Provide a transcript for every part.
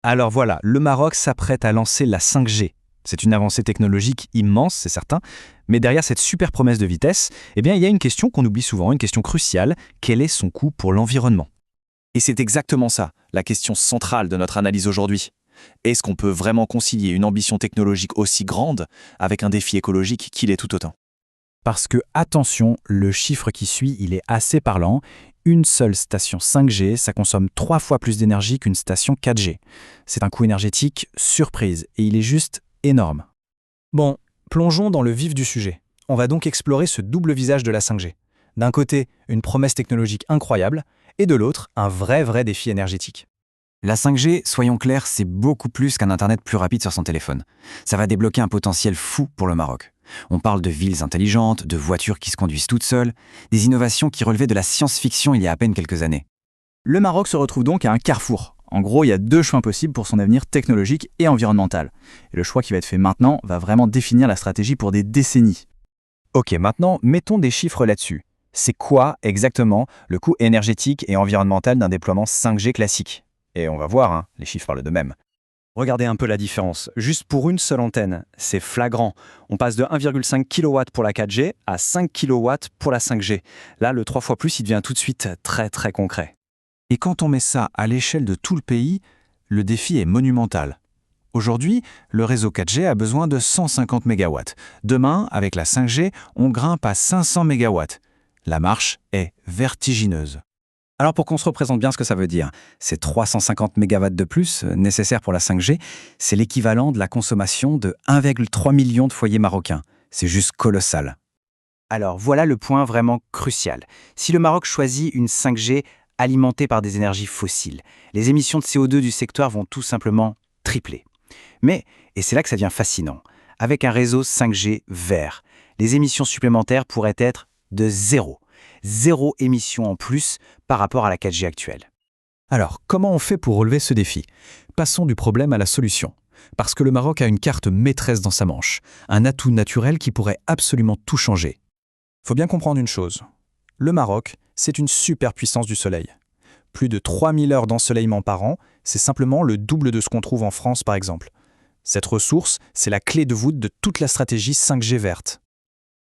Alors voilà, le Maroc s'apprête à lancer la 5G. C'est une avancée technologique immense, c'est certain, mais derrière cette super promesse de vitesse, eh bien, il y a une question qu'on oublie souvent, une question cruciale: quel est son coût pour l'environnement? Et c'est exactement ça, la question centrale de notre analyse aujourd'hui. Est-ce qu'on peut vraiment concilier une ambition technologique aussi grande avec un défi écologique qui l'est tout autant? Parce que, attention, le chiffre qui suit, il est assez parlant. Une seule station 5G, ça consomme 3 fois plus d'énergie qu'une station 4G. C'est un coût énergétique surprise, et il est juste énorme. Bon, plongeons dans le vif du sujet. On va donc explorer ce double visage de la 5G. D'un côté, une promesse technologique incroyable, et de l'autre, un vrai défi énergétique. La 5G, soyons clairs, c'est beaucoup plus qu'un Internet plus rapide sur son téléphone. Ça va débloquer un potentiel fou pour le Maroc. On parle de villes intelligentes, de voitures qui se conduisent toutes seules, des innovations qui relevaient de la science-fiction il y a à peine quelques années. Le Maroc se retrouve donc à un carrefour. En gros, il y a deux chemins possibles pour son avenir technologique et environnemental. Et le choix qui va être fait maintenant va vraiment définir la stratégie pour des décennies. Ok, maintenant, mettons des chiffres là-dessus. C'est quoi exactement le coût énergétique et environnemental d'un déploiement 5G classique? Et on va voir, hein, les chiffres parlent d'eux-mêmes. Regardez un peu la différence. Juste pour une seule antenne, c'est flagrant. On passe de 1,5 kW pour la 4G à 5 kW pour la 5G. Là, le 3 fois plus, il devient tout de suite très concret. Et quand on met ça à l'échelle de tout le pays, le défi est monumental. Aujourd'hui, le réseau 4G a besoin de 150 MW. Demain, avec la 5G, on grimpe à 500 MW. La marche est vertigineuse. Alors pour qu'on se représente bien ce que ça veut dire, ces 350 MW de plus nécessaires pour la 5G, c'est l'équivalent de la consommation de 1,3 million de foyers marocains. C'est juste colossal. Alors voilà le point vraiment crucial. Si le Maroc choisit une 5G alimentée par des énergies fossiles, les émissions de CO2 du secteur vont tout simplement tripler. Mais, et c'est là que ça devient fascinant, avec un réseau 5G vert, les émissions supplémentaires pourraient être de zéro. Zéro émission en plus par rapport à la 4G actuelle. Alors, comment on fait pour relever ce défi? Passons du problème à la solution. Parce que le Maroc a une carte maîtresse dans sa manche, un atout naturel qui pourrait absolument tout changer. Faut bien comprendre une chose. Le Maroc, c'est une superpuissance du soleil. Plus de 3000 heures d'ensoleillement par an, c'est simplement le double de ce qu'on trouve en France par exemple. Cette ressource, c'est la clé de voûte de toute la stratégie 5G verte.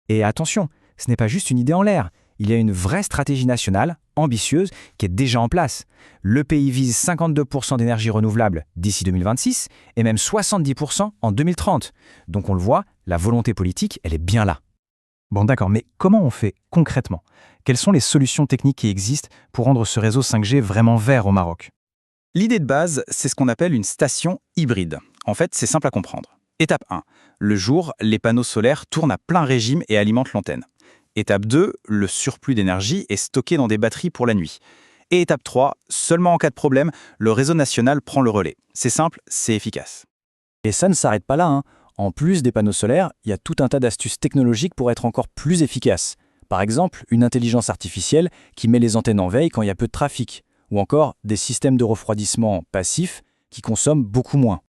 Et attention, ce n'est pas juste une idée en l'air. Il y a une vraie stratégie nationale, ambitieuse, qui est déjà en place. Le pays vise 52% d'énergie renouvelable d'ici 2026 et même 70% en 2030. Donc on le voit, la volonté politique, elle est bien là. Bon d'accord, mais comment on fait concrètement? Quelles sont les solutions techniques qui existent pour rendre ce réseau 5G vraiment vert au Maroc? L'idée de base, c'est ce qu'on appelle une station hybride. En fait, c'est simple à comprendre. Étape 1. Le jour, les panneaux solaires tournent à plein régime et alimentent l'antenne. Étape 2, le surplus d'énergie est stocké dans des batteries pour la nuit. Et étape 3, seulement en cas de problème, le réseau national prend le relais. C'est simple, c'est efficace. Et ça ne s'arrête pas là, hein. En plus des panneaux solaires, il y a tout un tas d'astuces technologiques pour être encore plus efficace. Par exemple, une intelligence artificielle qui met les antennes en veille quand il y a peu de trafic. Ou encore des systèmes de refroidissement passifs qui consomment beaucoup moins.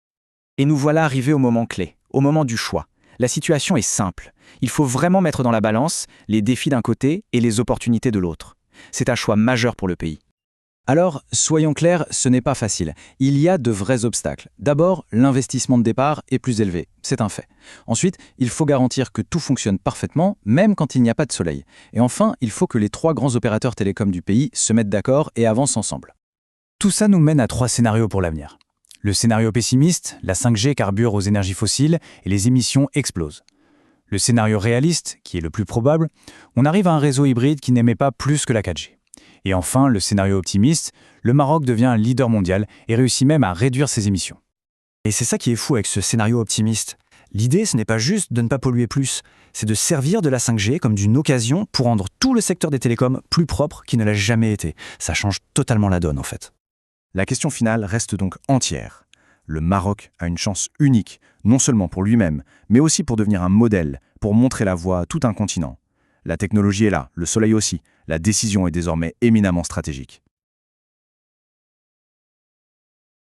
Et nous voilà arrivés au moment clé, au moment du choix. La situation est simple. Il faut vraiment mettre dans la balance les défis d'un côté et les opportunités de l'autre. C'est un choix majeur pour le pays. Alors, soyons clairs, ce n'est pas facile. Il y a de vrais obstacles. D'abord, l'investissement de départ est plus élevé, c'est un fait. Ensuite, il faut garantir que tout fonctionne parfaitement, même quand il n'y a pas de soleil. Et enfin, il faut que les 3 grands opérateurs télécoms du pays se mettent d'accord et avancent ensemble. Tout ça nous mène à 3 scénarios pour l'avenir. Le scénario pessimiste, la 5G carbure aux énergies fossiles et les émissions explosent. Le scénario réaliste, qui est le plus probable, on arrive à un réseau hybride qui n'émet pas plus que la 4G. Et enfin, le scénario optimiste, le Maroc devient un leader mondial et réussit même à réduire ses émissions. Et c'est ça qui est fou avec ce scénario optimiste. L'idée, ce n'est pas juste de ne pas polluer plus, c'est de servir de la 5G comme d'une occasion pour rendre tout le secteur des télécoms plus propre qu'il ne l'a jamais été. Ça change totalement la donne en fait. La question finale reste donc entière. Le Maroc a une chance unique, non seulement pour lui-même, mais aussi pour devenir un modèle, pour montrer la voie à tout un continent. La technologie est là, le soleil aussi. La décision est désormais éminemment stratégique.